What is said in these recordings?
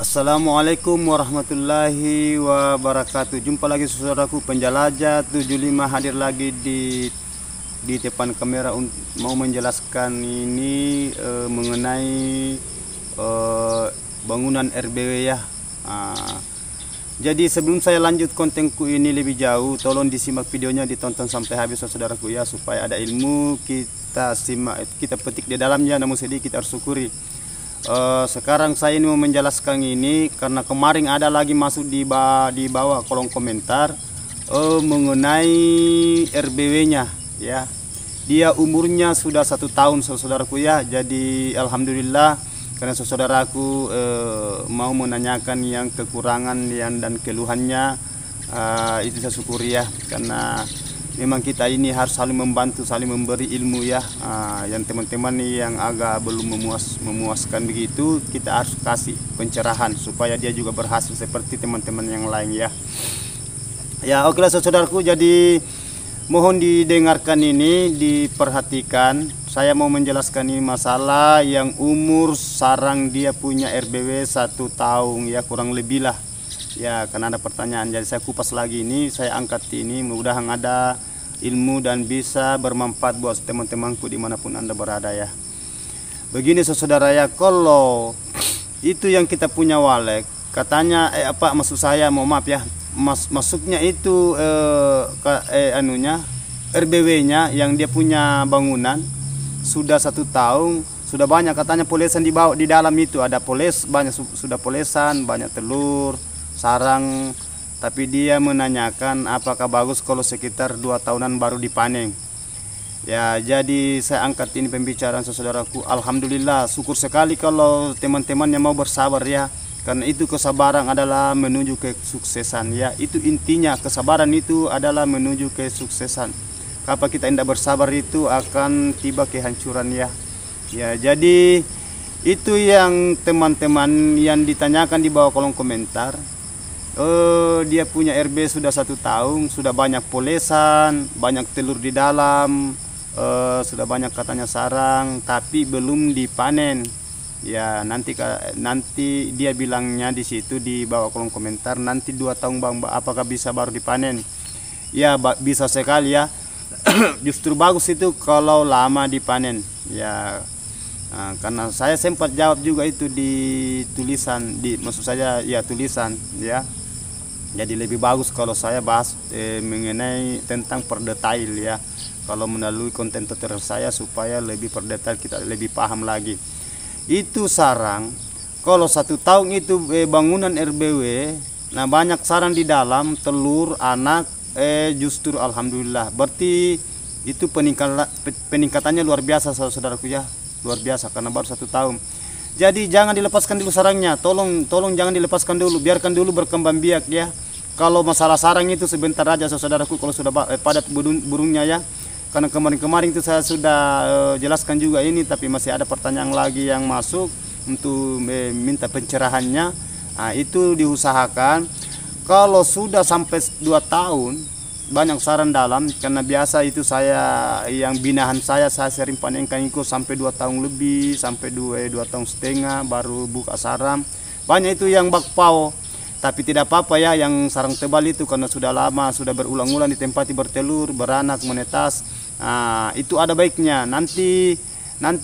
Assalamualaikum warahmatullahi wabarakatuh. Jumpa lagi saudaraku penjelajah 75 hadir lagi di depan kamera mau menjelaskan ini mengenai bangunan RBW ya. Jadi sebelum saya lanjut kontenku ini lebih jauh, tolong disimak videonya, ditonton sampai habis saudaraku ya, supaya ada ilmu kita simak, kita petik di dalamnya, namun sedikit kita harus syukuri. Sekarang saya ini mau menjelaskan ini karena kemarin ada lagi masuk di bawah kolom komentar mengenai RBW-nya ya. Dia umurnya sudah 1 tahun saudaraku ya. Jadi alhamdulillah karena saudaraku mau menanyakan yang kekurangan dan keluhannya, itu saya syukuri ya, karena memang kita ini harus saling membantu, saling memberi ilmu ya. Yang teman-teman yang agak belum memuaskan begitu, kita harus kasih pencerahan supaya dia juga berhasil seperti teman-teman yang lain ya. Ya oke lah saudaraku, jadi mohon didengarkan ini, diperhatikan. Saya mau menjelaskan ini masalah yang umur sarang dia punya RBW 1 tahun ya, kurang lebih lah. Ya, karena ada pertanyaan, jadi saya kupas lagi ini, saya angkat ini, mudah-mudahan ada ilmu dan bisa bermanfaat buat teman-temanku dimanapun Anda berada ya. Begini saudara ya, kalau itu yang kita punya walek, katanya maksud saya, mohon maaf ya, masuknya itu RBW-nya yang dia punya bangunan sudah 1 tahun, sudah banyak katanya polesan di dalam itu, ada banyak sudah polesan, banyak telur sarang, tapi dia menanyakan apakah bagus kalau sekitar 2 tahunan baru dipanen ya. Jadi saya angkat ini pembicaraan saudaraku. Alhamdulillah, syukur sekali kalau teman-temannya mau bersabar ya, karena itu kesabaran adalah menuju kesuksesan ya. Itu intinya, kesabaran itu adalah menuju kesuksesan. Kapan kita tidak bersabar itu akan tiba kehancuran ya. Ya, jadi itu yang teman-teman yang ditanyakan di bawah kolom komentar. Dia punya RB sudah 1 tahun, sudah banyak polesan, banyak telur di dalam, sudah banyak katanya sarang, tapi belum dipanen. Ya, nanti dia bilangnya di situ di bawah kolom komentar, nanti 2 tahun Bang, apakah bisa baru dipanen? Ya, bisa sekali ya. Justru bagus itu kalau lama dipanen ya. Karena saya sempat jawab juga itu di tulisan, maksud saya ya tulisan ya. Jadi lebih bagus kalau saya bahas mengenai tentang per detail ya, kalau melalui konten tutorial saya, supaya lebih per detail, kita lebih paham lagi. Itu sarang kalau 1 tahun itu bangunan RBW, nah banyak sarang di dalam, telur, anak, justru alhamdulillah, berarti itu peningkatannya luar biasa saudaraku ya, luar biasa karena baru 1 tahun. Jadi jangan dilepaskan dulu sarangnya, tolong jangan dilepaskan dulu, biarkan dulu berkembang biak ya. Kalau masalah sarang itu sebentar aja saudaraku, kalau sudah padat burungnya ya, karena kemarin itu saya sudah jelaskan juga ini, tapi masih ada pertanyaan lagi yang masuk untuk minta pencerahannya. Nah, itu diusahakan kalau sudah sampai 2 tahun banyak sarang dalam, karena biasa itu saya yang binahan saya sering panenkan itu sampai 2 tahun lebih, sampai 2 tahun setengah baru buka sarang. Banyak itu yang bakpao, tapi tidak apa-apa ya, yang sarang tebal itu karena sudah lama, sudah berulang-ulang ditempati bertelur, beranak, menetas. Nah, itu ada baiknya. Nanti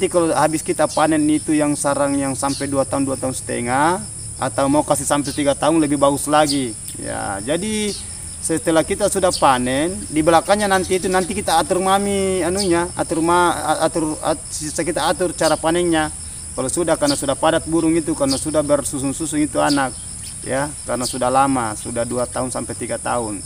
kalau habis kita panen itu yang sarang yang sampai 2 tahun, 2 tahun setengah, atau mau kasih sampai 3 tahun lebih bagus lagi ya. Jadi setelah kita sudah panen, di belakangnya nanti kita atur kita atur cara panennya. Kalau sudah, karena sudah padat burung itu, karena sudah bersusun-susun itu anak ya, karena sudah lama, sudah 2 tahun sampai 3 tahun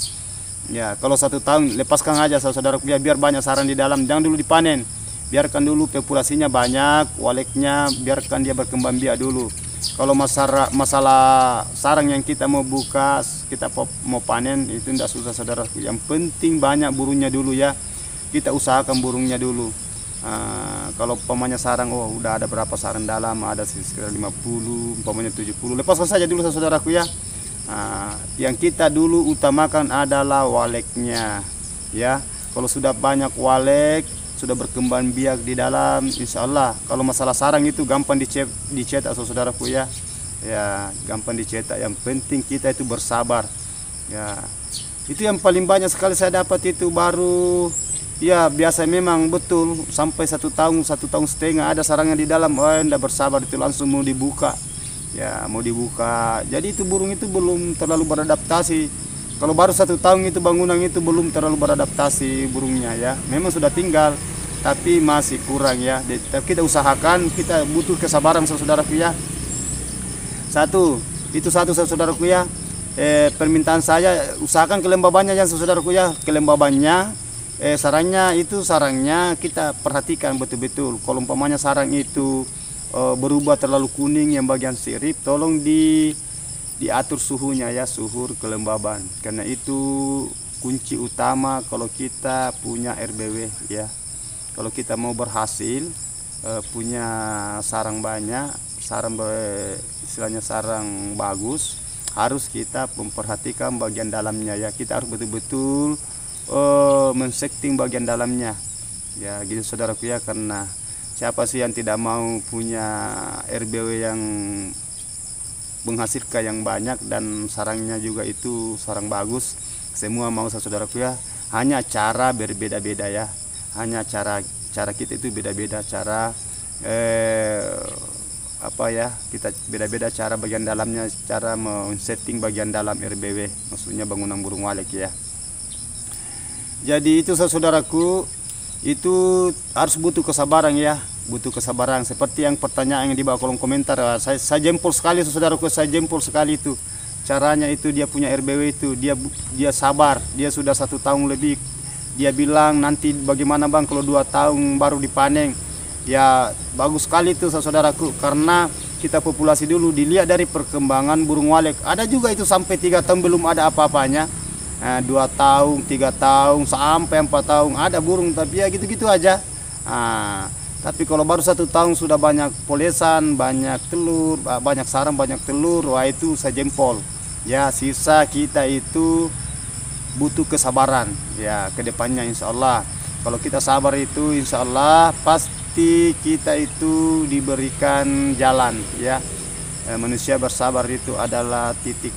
ya. Kalau 1 tahun lepaskan aja saudara biar banyak sarang di dalam, jangan dulu dipanen, biarkan dulu populasinya banyak, waleknya biarkan dia berkembang biak dulu. Kalau masalah sarang yang kita mau buka, kita mau panen, itu tidak susah saudara. Yang penting banyak burungnya dulu ya, kita usahakan burungnya dulu. Kalau umpamanya sarang, udah ada berapa sarang dalam, ada sekitar 50, umpamanya 70, lepaskan saja dulu saudaraku ya. Yang kita dulu utamakan adalah waleknya ya. Kalau sudah banyak walek, sudah berkembang biak di dalam, insya Allah kalau masalah sarang itu gampang dicetak saudaraku ya. ya gampang dicetak. Yang penting kita itu bersabar ya. Itu yang paling banyak sekali saya dapat itu. Baru ya biasa memang betul sampai 1 tahun 1,5 tahun ada sarangnya di dalam. Oh enggak bersabar itu langsung mau dibuka ya, mau dibuka. Jadi itu burung itu belum terlalu beradaptasi. Kalau baru 1 tahun itu bangunan itu belum terlalu beradaptasi burungnya ya. Memang sudah tinggal tapi masih kurang ya. Tapi kita usahakan, kita butuh kesabaran saudaraku ya. Satu saudaraku ya. Permintaan saya usahakan kelembabannya ya saudaraku ya. Kelembabannya sarangnya kita perhatikan betul-betul. Kalau umpamanya sarang itu berubah terlalu kuning yang bagian sirip, tolong diatur suhunya ya, suhu kelembaban. Karena itu kunci utama kalau kita punya RBW ya. Kalau kita mau berhasil punya sarang banyak, istilahnya sarang bagus, harus kita memperhatikan bagian dalamnya ya. Kita harus betul-betul men-setting bagian dalamnya ya gitu saudaraku ya. Karena siapa sih yang tidak mau punya RBW yang menghasilkan yang banyak dan sarangnya juga itu sarang bagus? Semua mau saudaraku ya. Hanya cara berbeda-beda ya. Hanya cara kita itu beda-beda, cara kita beda-beda cara bagian dalamnya, cara men-setting bagian dalam RBW, maksudnya bangunan burung walet ya. Jadi itu saudaraku, itu harus butuh kesabaran ya, butuh kesabaran. Seperti yang pertanyaan yang di bawah kolom komentar, saya jempol sekali saudaraku, saya jempol sekali itu caranya. Itu dia punya RBW itu, dia sabar, dia sudah 1 tahun lebih. Dia bilang nanti bagaimana bang kalau 2 tahun baru dipanen ya. Bagus sekali itu saudaraku, karena kita populasi dulu, dilihat dari perkembangan burung walet. Ada juga itu sampai 3 tahun belum ada apa-apanya. 2 tahun, 3 tahun, sampai 4 tahun ada burung, tapi ya gitu-gitu aja. Tapi kalau baru 1 tahun sudah banyak polesan, banyak telur, banyak sarang, banyak telur, wah itu saya jempol ya. Sisa kita itu butuh kesabaran ya ke depannya insya Allah. Kalau kita sabar itu insya Allah pasti kita itu diberikan jalan ya. Manusia bersabar itu adalah titik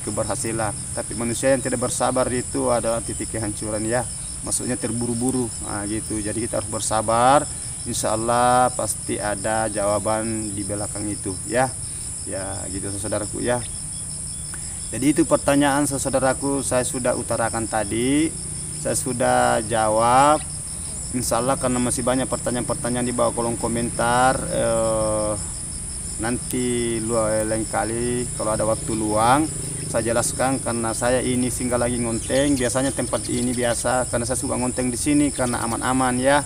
keberhasilan. Tapi manusia yang tidak bersabar itu adalah titik kehancuran ya. Maksudnya terburu-buru gitu. Jadi kita harus bersabar. Insya Allah pasti ada jawaban di belakang itu ya. Ya gitu saudaraku ya. Jadi itu pertanyaan saudaraku saya sudah utarakan tadi. Saya sudah jawab. Insya Allah karena masih banyak pertanyaan-pertanyaan di bawah kolom komentar. Nanti lain kali kalau ada waktu luang saya jelaskan, karena saya ini singgah lagi ngonteng. Biasanya tempat ini biasa karena saya suka ngonteng di sini karena aman-aman ya.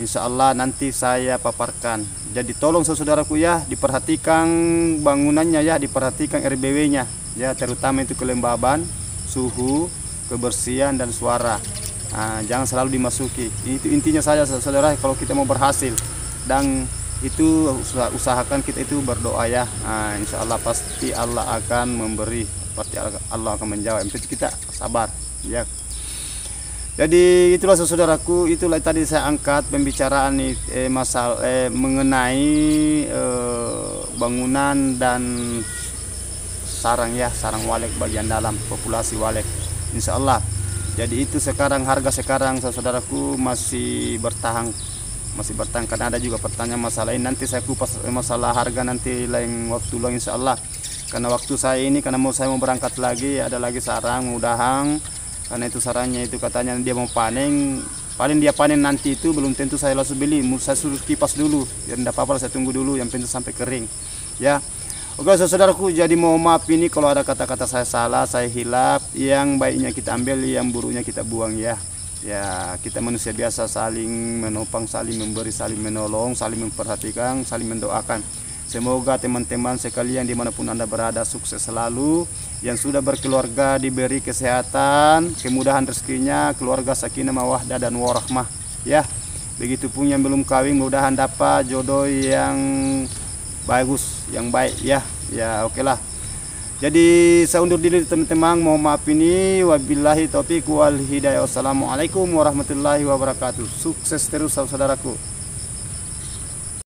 Insya Allah nanti saya paparkan. Jadi tolong saudaraku ya, diperhatikan bangunannya ya, diperhatikan RBW-nya ya, terutama itu kelembaban, suhu, kebersihan dan suara. Jangan selalu dimasuki. Itu intinya saja saudara kalau kita mau berhasil. Dan itu usahakan kita itu berdoa ya. Insya Allah pasti Allah akan memberi, pasti Allah akan menjawab. Yang penting kita sabar ya. Jadi itulah saudaraku, itulah tadi saya angkat pembicaraan masalah mengenai bangunan dan sarang ya, sarang walet bagian dalam, populasi walet insya Allah. Jadi itu sekarang harga sekarang saudaraku masih bertahan karena ada juga pertanyaan masalah ini. Nanti saya kupas masalah harga nanti lain waktu luang insya Allah. Karena waktu saya ini karena saya mau berangkat lagi, ada lagi sarang mudahan. Karena itu sarangnya itu katanya dia mau panen, paling dia panen nanti itu belum tentu saya langsung beli. Saya suruh kipas dulu, ya tidak apa-apa, saya tunggu dulu yang penting sampai kering ya. Oke saudaraku, jadi mohon maaf ini kalau ada kata-kata saya salah, saya hilap. Yang baiknya kita ambil, yang buruknya kita buang ya. Ya kita manusia biasa saling menopang, saling memberi, saling menolong, saling memperhatikan, saling mendoakan. Semoga teman-teman sekalian dimanapun Anda berada sukses selalu. Yang sudah berkeluarga diberi kesehatan, kemudahan rezekinya, keluarga sakinah mawaddah dan warahmah ya. Begitupun yang belum kawin mudahan dapat jodoh yang bagus, yang baik ya. Ya oke lah. Jadi saya undur diri teman-teman, mohon maaf ini. Wabillahi taufiq wal hidayah. Wassalamualaikum warahmatullahi wabarakatuh. Sukses terus saudaraku.